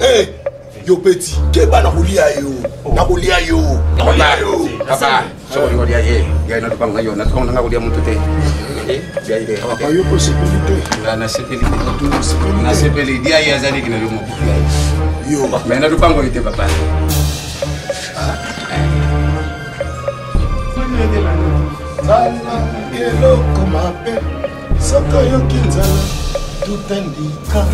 Eh, yo petit, keba na kolia yo. Na kolia yo. Papa, so kolia ye. Ya na tupanga yo, na tupanga na kolia muntu te. Ya ide. Papa yo ko sécurité. Na sécurité. Na sécurité dia ya zali kina yo mo. Yo, mais na tupanga ite papa. Hello, comment appelle? Saka yo kinzala, tout indica.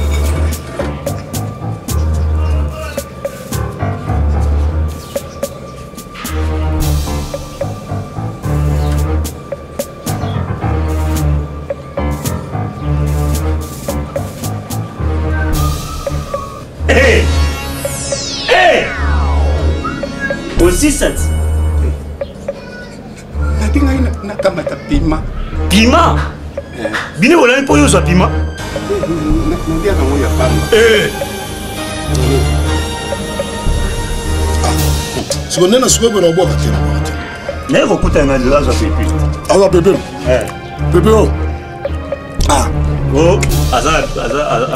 Hey! Hey! Aussi ça. Na kamata pima. Pima? Bine wala ni poyo so pima? Ndia na moya pamba. Eh. Sikonde na sikoyo na boka tena. Na ko kuta na la za pepe. Aza pepe. Pepe o. Ah. Oh, aza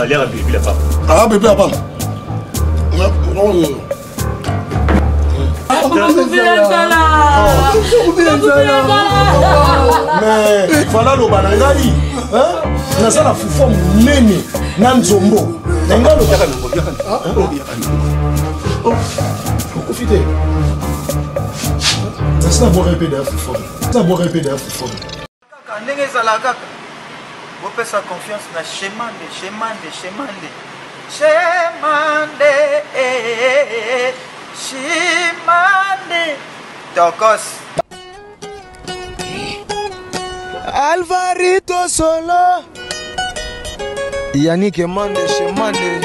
ali a pepe la papa. Ah pepe papa. Non. Mais voilà le banangali, hein? Na sala fufu munene na nzombo. Nangalo profitez. Ça boire un peu d'air fufu. Ça boire un peu d'air fufu. Ndenge zala kaka. Vous faites sa confiance na Chemande. Chimande Tokos Alvarito Solo Yannick Mande Chemande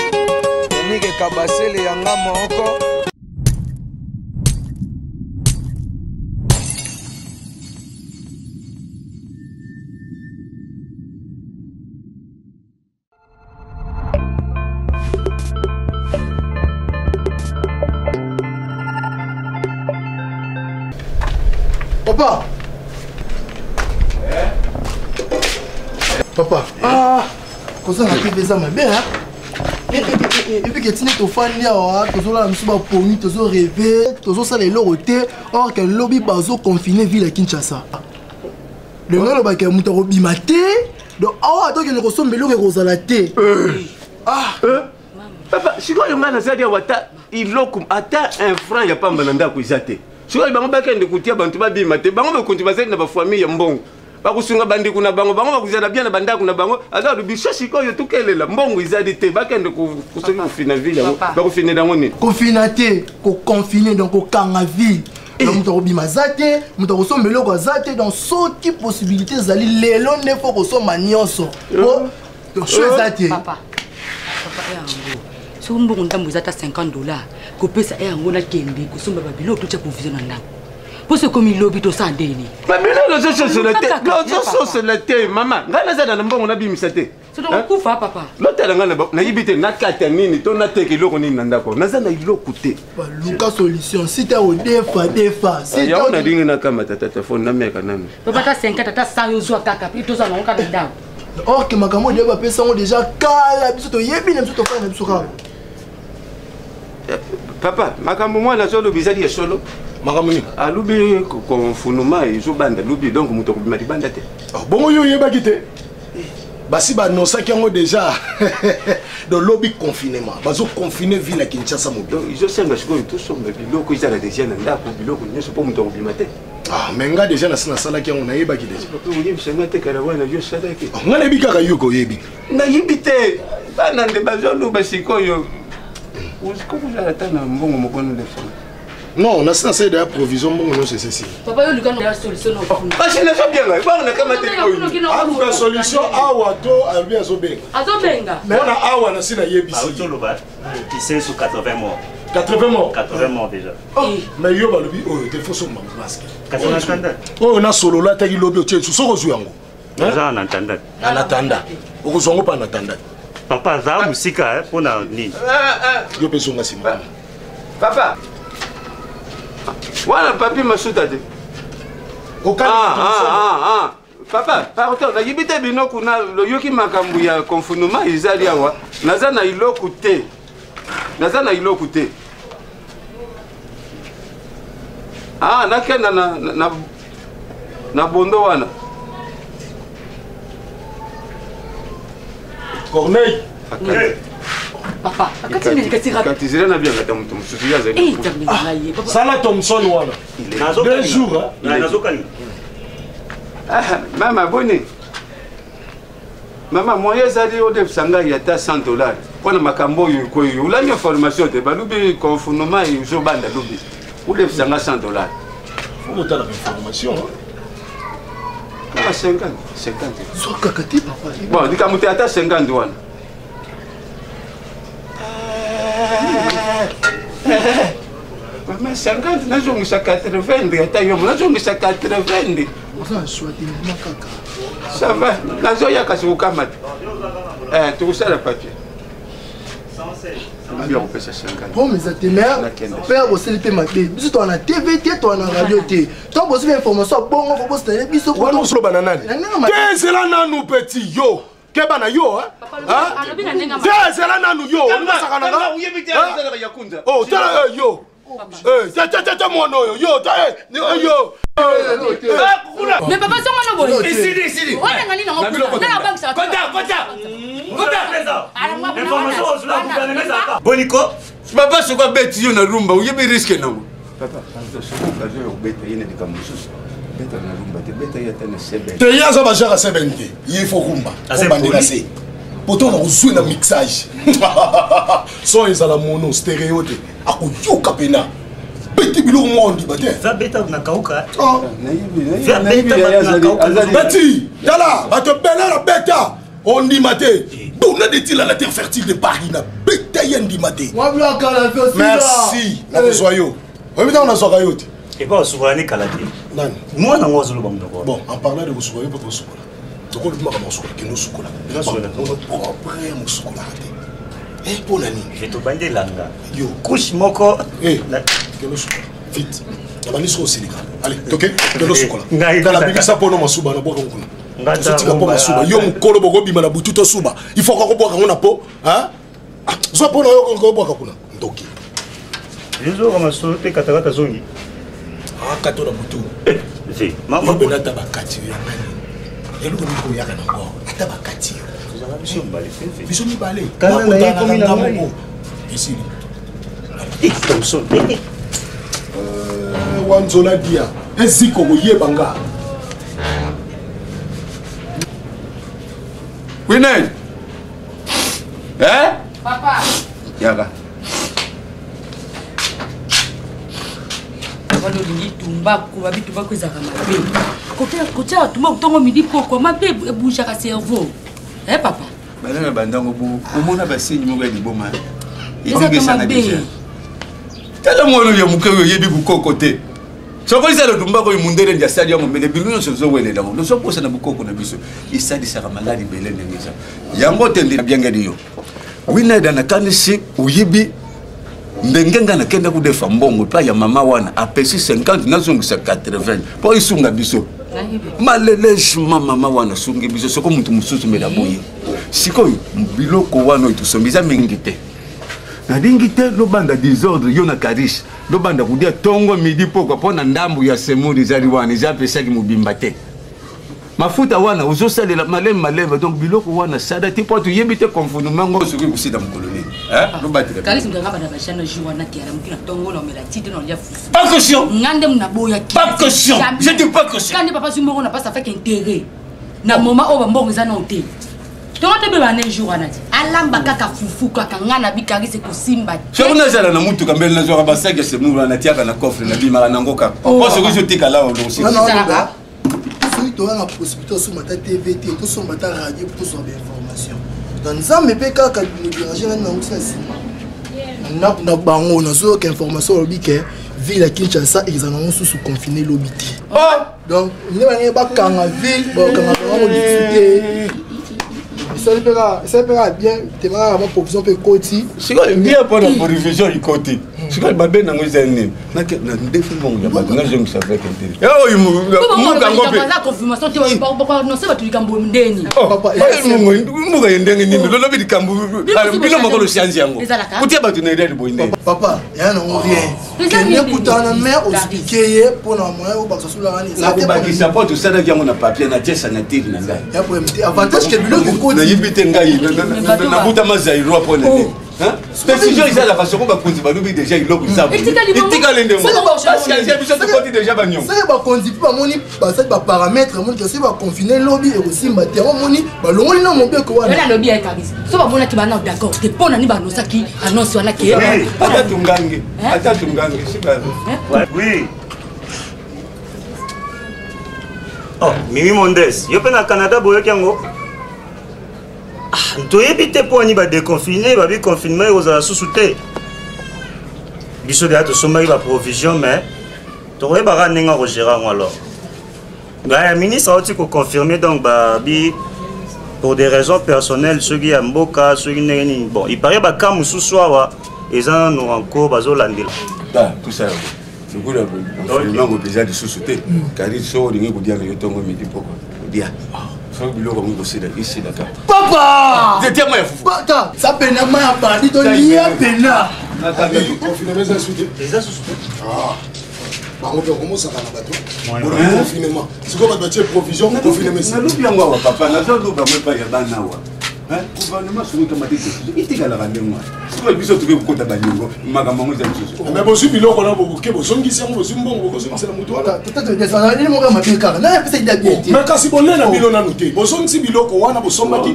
Yannick Kabasele Yanga Moko Papa. Papa. Ah. Kosa na pesa ma bien hein. Et puis que tu n'es au fan ya wa, tozo la msuba poni, tozo rêver, tozo ça les loroté, or que lobby bazo confiné ville à Kinshasa. Le ngalo ba ke muta ko bimate, donc awa to ke ne kosombe lo ke kozala te. Ah. Papa, si quoi le ngana zadia wata, il lokum ata un franc ya pamba nanda ko izate. Siko bango bakende kutia bantu babimate bango bakonti bazali na bafamille ya mbongo bakusunga bandiko na bango bakuzana bien na bandako na bango aza lubisha siko yo tukelela mbongo izadi te bakende kusoki kufina ville bakufina dango nini kofina te ko confiner donc ko kanga ville donc muto bima zate muto ko somba loko zate dans soki possibilité zali lelo ne faut ko somba nyonso po donc chose zate papa so mbongo ndambo zata $50 ko pesa ngona kembe ko somba babilo to tsa confusion ndako pour ce comme il lobby to sa ndeni babilo zo so le te mama ngana za na mbongo na bimisa te so donc kufa papa lotela ngana na yibite na kata nini to na teke loko nini na ndako na za na iloko te luka solution si ta o defa si ta na dinga na kama telefone na meka nani papa ta 50 ta 100 yo zo kaka puis to za na ngaka ndako or que makamo de ba pesa ngo déjà kala biso to yebi na biso to fa na biso ka papa makambo mwana solo bizali ya solo makambo ni alubi konfunuma izo banda lubi donc muto kubima di banda te bongo yo yebaki te basi ba non ça qui ont déjà de lobby confinement bazo confiner ville à Kinshasa mobile donc izo senga siko tout sombe biloko izala déjà na ndako biloko nyeso po muto kubima te ah mais nga déjà na sala qui on a yebaki déjà ko yim senga te kala wana yo sadaki ngana bika ka yuko yebi na yibite bana nde bazolo basiko yo usko kuzala tana mbongo mokono le fond non on a ça de provision mbongo non c'est ceci papa yo lukano ya solution no parce que na so bien ba na kama te ko a solution awa to albi azobenga mais on a awa na sina yebisi autoloba qui c'est sur 80 morts 80 morts 80 morts déjà mais yo ba lobi oh te faut son masque 80 oh na solo la ta ki lobi o tsu soko zu yango ça en attendant en attendant o zongo pa en attendant papa za musika pour na nini yo pesonga sima papa voilà papi masuta te papa pardon na yibite bino kuna loyoki makambu ya confinement izali awa naza na iloko te naza na iloko te nakenda na bondo wana Corneille. Papa, kati zile na bien ngata mutu mususu ya zali. Sala Thompson wana. 2 jours. Nazokani. Mama boni. Mama moye zali ode sanga ya ta $100. Pona makambo yo ko yo. Ula ni formation te balubi confinement yo banda lubi. Ode sanga $100. Faut monter la information. Kama 50. Soka kati papa. Bon, dikamuti ata 50 wana. Maman 50 nazongisa 80 ata yo nazongisa 80. Oza choisi makaka. Ça va, nazoya kasi ukama. Tukusala papier. 116. Bien on peut ça 50. Bon mes atémères, père aussi le maté. Biso toi na TV, toi na radio té. Toi aussi information bon on faut poster biso Wana uslo banana. Qu'est-ce là nanu petit yo? Keba na yo hein? Qu'est-ce là nanu yo? On va sakana nga. Oh, tala yo. Tata mwana yo. Yo, yo. Mais papa ça on a boy. Ici. On a ngani na banque ça. Kota. Information sur la gouvernement ça. Boniko. Papa ce quoi bête yo na rumba, uyebi risque na. Papa, ce qu'on fait yo bête yene de kamususu. Bête na rumba, bête ya tena sebe. Te yaza ba jara sebente. Il faut rumba. Bandela se. Pourtant on joue na mixage. Son ezala mono stéréo te. Akoyoka pena. Beti bilo mondi bate. Va beta na kauka. Beti, yala, bato bela la beta. On dit maté. D'où n'est-il à la terre fertile de Paris na beta yendi maté. Merci. Na besoyo. On met dans la soirée. Et pas souverain kalati. Moi na ngozolo bamdoko. Bon, en parlant de vous soirée votre soukula. Donc on dit ma soukula qui nous soukula. On a après mon soukula. Eh pour nani. Je te bande langa. Yo, couche moko. Eh, que nous soukula. Vite. La manière au Sénégal. Allez, OK? Que nous soukula. Dans la bibi ça pour nous masuba na boka nguna. Ngata pour masuba. Yo mukolo boko bima na butu to suba. Il faut qu'on boka ngona po, hein? Zo pour nous ko boka kuna. Ndoki. Yezo kama sote katakata zongi. Kato na butu. Si, maman benata bakati ya ngani. Yelo ko yaka na ngo. Ata bakati. Vision ni balé. Kana na yeko mina ngani. Ici. Thompson. Wanzola dia. Eziko ko yebanga. Winner. Papa. Yaga. Balolingi tumba kuba bitu bakozaka mabe. Kotia tumba kutongo midi poko mabe bouge ka cerveau. Papa. Bana bandango bu omona ba signe mo ga liboma. Ezaka mabe. Tala mo yo mukeyo yebi bukoko te. Soko isalo tumba ko imundele ndia stade yango mele biluno sozo wele dango. No soko sana bukoko na biso. Isadi saka maladi belende ngisa. Yango tende biangedi yo. Wina dana kanisi uyibi ndengenga na kenda kudefa mbongo pa ya mama wana apesi 50 nazongisa 80 po isunga biso malelejement mama wana sungi biso soko mutu mususu mela boye sikoyo biloko wana itusombiza mingi te nadingi te lobanda désordre yo na karishe lobanda kudia tongo midi poko pona ndambu ya semuri zali wana izapesaki mubimba te mafuta wana uzosalela malema donc biloko wana sada ti po tuyebite confinement ngo soki kusida mkoloni lobatile kalisi ngaba na bashana juwana tiara mukina tongo na mela tite na lia fufu pas caution ngande mna boya ki pas caution je dis pas caution quand papa sumo na pas ça fait intérêt na moment o bambongo za na hotel tongo te be bana juwana ti alamba kaka fufu kaka ngana bikari ko simba je on a na mutu kambele na zo ba sake se mura na tiaka na coffre na bima na ngoka po soki je tika la o do si tu as la possibilité de se mettre à TV, de se mettre à radio pour avoir des informations. Dans les hommes, mais quand nous dirigeons dans le bango, nous avons des informations au bique, ville à Kinshasa, ils en ont sous confiné l'obiti. Donc, nous n'avons pas qu'en ville, quand on a discuté. ça paiera bien, tu vas avoir provision pour côté. C'est quoi bien pour la provision du côté. C'est quoi le bien dans les années. Na défi mon gars, na je me savais qu'intérêt. Oh, il mou kango pe. La confirmation tu vas non c'est pas tu kambo ndeni. Papa, mou ga ndenge ni lo bi kambo. Bino moko lo science yango. Utia ba tu na ile boinde. Papa, ya non rien. Ne kutana mais expliquer pour na moyen ou ba so la ani. La ko ba ki support tout ça da yango na papier na tesa na tiri na ngai. Ya pour avantage que bilo ko na yibite ngai na buta mazairo apone. Hein? Précision ils la façon ba konzi ba lubi déjà il loku ça. Itika lende mo. Parce que j'ai besoin de côté déjà ba nyom. Ça ba konzi pa moni ba ça ba paramètres moni que c'est ba confiner lobby et aussi matériel moni ba longoli na mo be ko wana. Là lobby est kabisa. So ba mona ki ba na d'accord. Te pona ni ba no saki annonce wana ke. Ata tungange. Ata tungange c'est pas. Oui. Oh, Mimi Mondes, yo pe na Canada boyo kyango. Tu éviter pour ni ba déconfiner, ba bi confinement aux a sous-souté. Biso de ato somba ba provision mais tu aurais ba ranenga ko gérer alors. Ba ministre a aussi confirmer donc ba bi pour des raisons personnelles ceux qui a mboka ceux qui neni bon, il paraît ba kam sous-soir et ça nous encore bazo landela. Ah, tout ça. Le coup là, on déjà de sous-souté. Car il sort de nous dire que tombe midi pourquoi. Dia. Papa! Papa! Ça peine à ma part, dis donc, il y a peine. Confinement, ça suite. Ah. On commence à faire un bateau. Confinement. C'est quoi votre provision? Confinement. Papa, hein? Gouvernement sur le tomate, il t'est à la randeau. C'est quoi le plus de compte à Bango? Magamon est un mais bon, si il a beaucoup de choses, qui sont bon, c'est la mouton. Peut-être que ça n'a rien à faire car là, c'est bien. Mais quand si on est à Milon à noter, bon, si Bilo, on a besoin de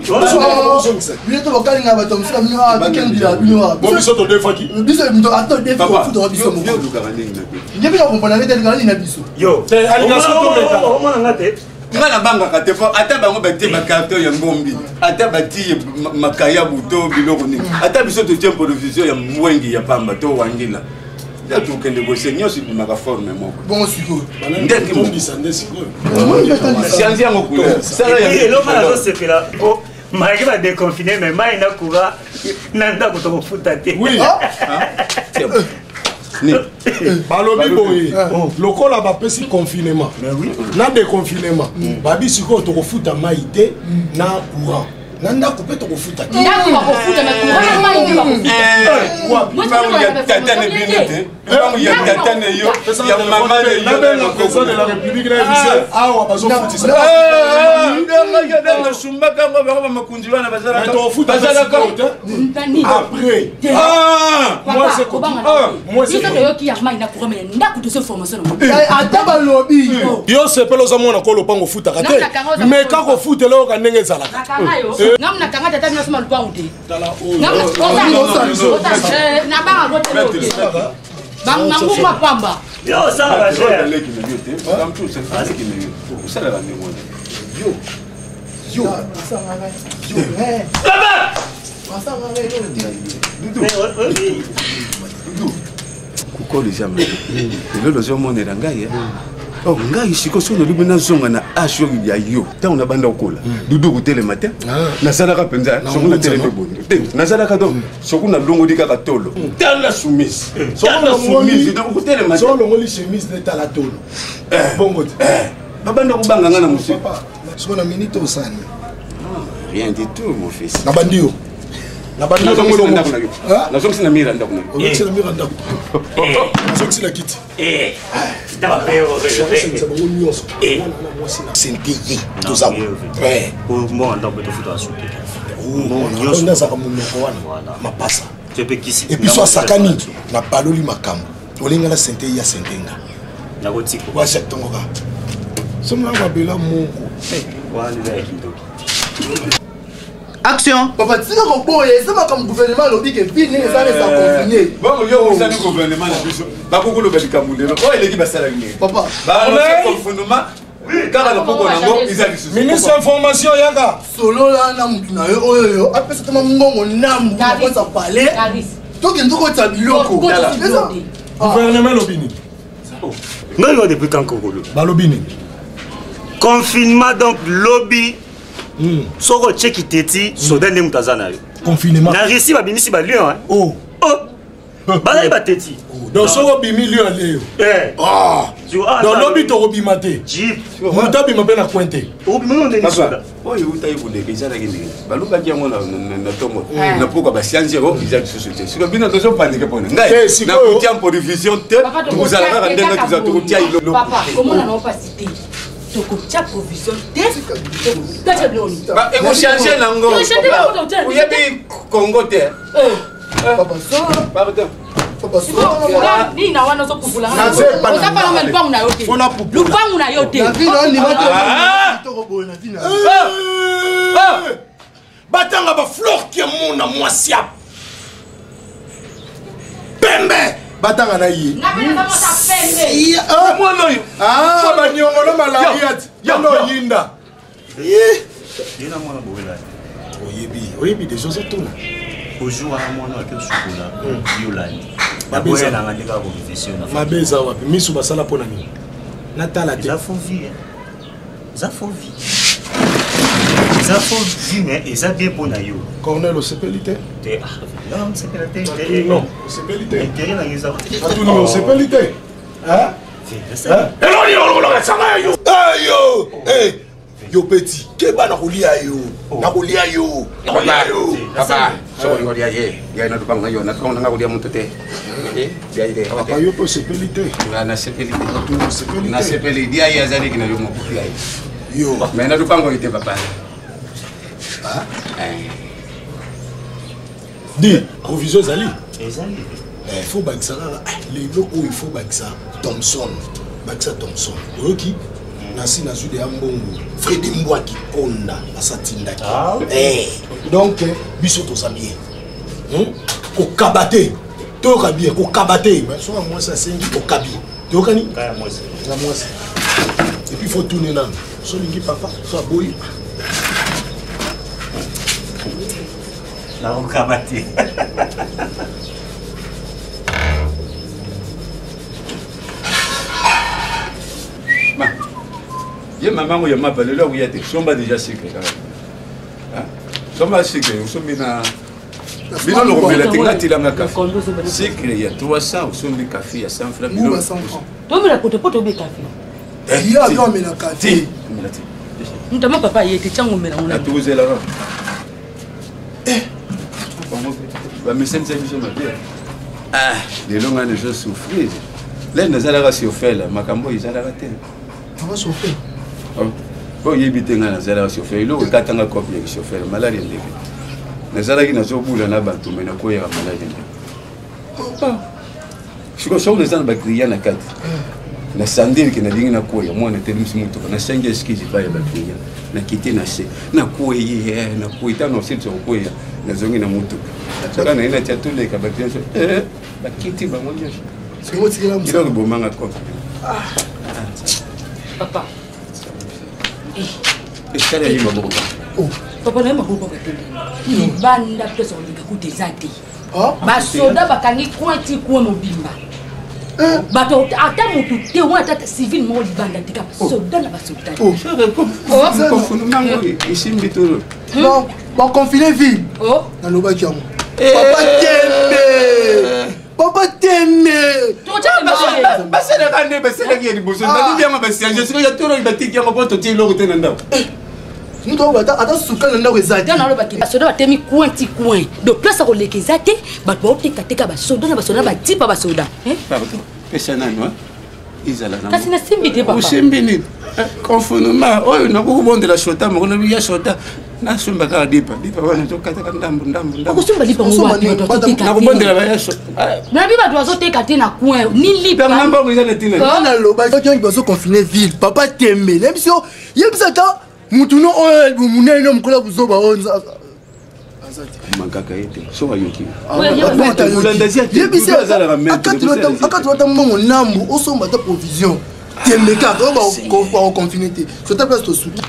il est au calme à Batom, ça m'a dit qu'il a bon, ils sont deux fois qui. Bisous, attends, deux fois, il faut bisous. Il y a bien un compagnon de la bisou. Yo, c'est ngana banga katepo ata bango bate bakato ya ngombi ata bati makaya buto biloko ni ata biso to tempo de vision ya mwengi ya pamba to wangila ya to kende bo seigneur si maka forme moko bon siko ndenge mo disande siko science yango couleur sala ya lo mala zo sepela oh maïki va déconfiner mais maï na coura nanda ko to futa te oui balobi boye lokola bapesi confinement na déconfinement babi sikoyo tokofuta mai te na courant na ndako mpe tokofuta te président de la république awa bazofutisa après ata balobi yo sepela oza mwana kolo mpango ofutaka te mais kaka ofutela oyoka ndenge ezalaka ngamna kanga tata bino sima lupangu te banganguma pamba yo ça va gérer kukoli jamais lelo zomonela ngai oh ngai siko sono libi nazonga na asho ya yo ta una banda okola dudu kutele matin nazalaka penza sokuna tele bondo nazalaka donc sokuna longo dika katolo tala soumise donc kutele matin solo ngoli chemise de tala tolo bongo babanda kubanga ngana musique sokona minute osani rien du tout mon fils na bandio nazongisi na mira ndako nazongisi na kiti sente ye tozaba nazaka monoko wana mapasa epuis asakani na baloli makambo olingana sente ye ya sentenga washatongoka somnanga babela moko action papa tika ko boye sama comme gouvernement lobi que ville ne ça les accompagner bon yo ça du gouvernement na biso ba ko lo beli kamulelo o eleki basala ni papa ba le gouvernement car le poko nango izali susu ministre information yanga solo la na mutu na yo oyo apesa tama ngongo namu ko sa parler to ke ndoko ta biloko gouvernement lobini non depuis quand ko lo ba lobini confinement donc lobby soko cheki teti soda ndenge moto aza na yo confinement na Russie babimisi ba lion oh bazali bateti donc soko bimi lion leo donc lobi tokobima te moto abima mpe na coin te oyo eutai koleka ezalaki ndenge balukaki yango na ntongo na poka basianzi yango eza lisusu te siko bino tozopandike mpona ngai nakotia mpodivision te tokozala kaka ndenge toza tokotia tokotia provision te ekochange nango oyebi congo te pardon nina wana ozokupulanga ozapalanga lupangu na yo te lupangu na yo te batanga baflor ki amona mwasi ya pembe batanga na ye mwana oyo baniongolo malariat yana oyinda oyebi deja ozotuna mabe eza wapi misu basala mpo na nini natala te eza faux vie mais eza bien mpo na yo cornel osepeli te non osepeli te intérêt na yo eza atuni osepeli te eloni olokoloka sanga ya yo ayo yo peti keba nakolia yo nakolia yo papa sokolingolia ye ngai natupanga na yo natukanga kolia moto te papa yo mpe osepeli te nasepeli dia ye azaliki na yo mokufi ya ye yo mais natupanga ite papa di provision ezali faut bakisa kaka lelo oyo il faut bakisa Thompson oyoki nasi nazwi de ya mbongo Fredi Mbwaki konda asatindaki donc biso toza bien kokaba te toyoka bien kokaba te soka mwasi asengi okabi toyokani ya mwasi et puis faut tourner nano solingi papa so aboyi nakokaba te ye mamango ya mapa lelo akuya te somba déjà secret kaka somba secret osombi na bino lokobela te nga tilanga kafe secret ya 300 osombi kafe ya 100 francs bino tomela potopoto obe kafe yo amela kafe ntama papa ye te tiango mela ngona atozela ro bameseni biso mabe lelo nga nezo souffrir le nazalaka siofela makambo ezalaka te souffrir oyebi te ngai nazalaka chauffeur eloko ekatanga kope ya chauffeur malaria ndenge nazalaki nazobula na bato me nakoyaka malaria ndenge sikosoki naza na bakria na kati na sandelike nalingi nakoya mwana telimisi motoka nasangi eskize epai ya bakria nakite na se nakoye ntango osilisa kokoya nazongi na motoka saka naye natia toleka bakria so bakiti bango nyonso iloko ebomanga kope papa esala ye maboko papa naye maboko katende libanda mpeso koleka kuta eza te basoda bakangi coin ti coin mobimba bato ata motu te wana ata civile moko libanda te kaka soda na basoda confinement esimbi tolo baconfine ville nalobaki yango papa tembe basalaka nde basalaki ya liboso nalibi yango basiange siko ya tolo batiki yango mpo totie eloko te na ndako ata suka na ndako eza te basoda batemi coin ti coin donc place akoleka eza te bato baotekateka basoda na basoda batipa basoda pesa nano ezala kasi nasimbi te papa osimbi nini confinement oyo nakokobondela shota moko nabi ya shota nasomba kaka dipa wana tokataka okosomba lipa nakobondela bayaso nabi bato bazoteka te na coin ni lipambango eza na tina nalobaki bazoconfine ville papa tembe yebisa ata mutuno oyo munene mokolo buzoba oyo makaka ete so ayoki akati wata mbongo nambu osomba ata provision tembe kaka oyo bakoconfine te sota place tosuki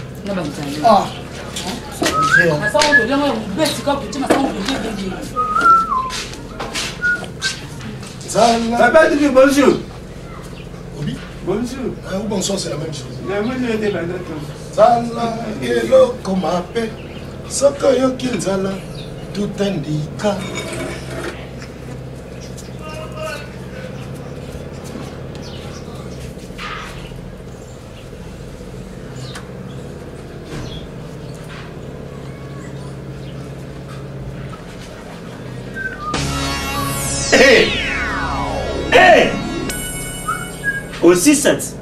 bonjour. Bonjour. Ou bonsoir, c'est la même chose. nzala eloko mabe soki oyoki nzala tutandika. Aussi 7.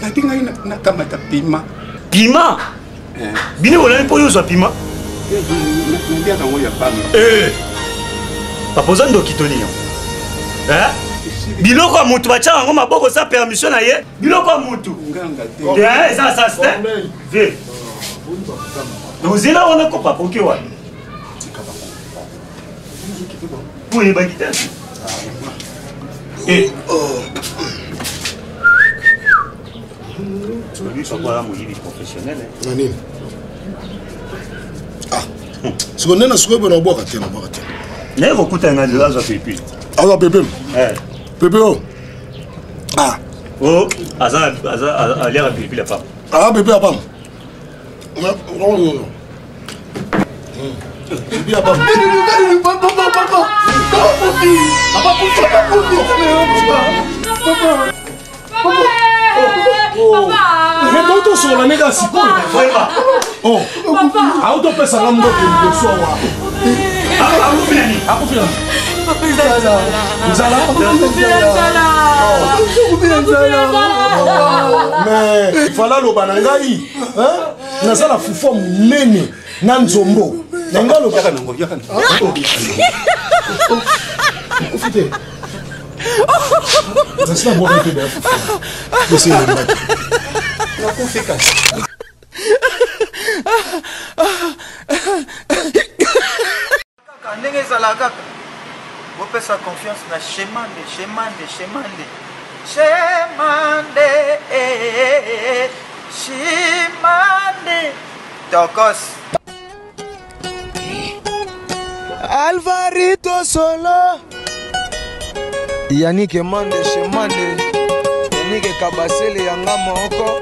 Nati ngai nakamata pima. Pima? Bine wala mpo yo zwa pima? Ndia kango ya pama. Pas besoin de kitoni. Biloko ya mutu batia yango maboko sa permission na ye. Biloko ya mutu. Nganga te. Ça c'est. Viens. Ozila wana ko papoke wa. Pour les bagitans. Lui, c'est quoi un professionnel? Nani? Ah. Ce qu'on a, c'est qu'on a boire à terre, boire à terre. Mais vous écoutez un de l'âge à Pépé. Ah, Pépé. Pépé, oh. Ah. Oh, Aza, à l'air à Pépé la femme. Ah, Pépé la femme. Non, non. Pépé la femme. Remonte sur la méga siko. Oh, auto pesa la mbote de soa. Mais il fallait le banangai, hein? Nasa la fufo munene na nzombo. Nenga lo yaka nango yaka. Ofite. Nasa bo ko be. Você não vai. Não confia. Ndenge ezala kaka bopesa confiance na Chemande Tokos Alvarito Solo Yannick Mande Chemande Yannick Kabasele yanga moko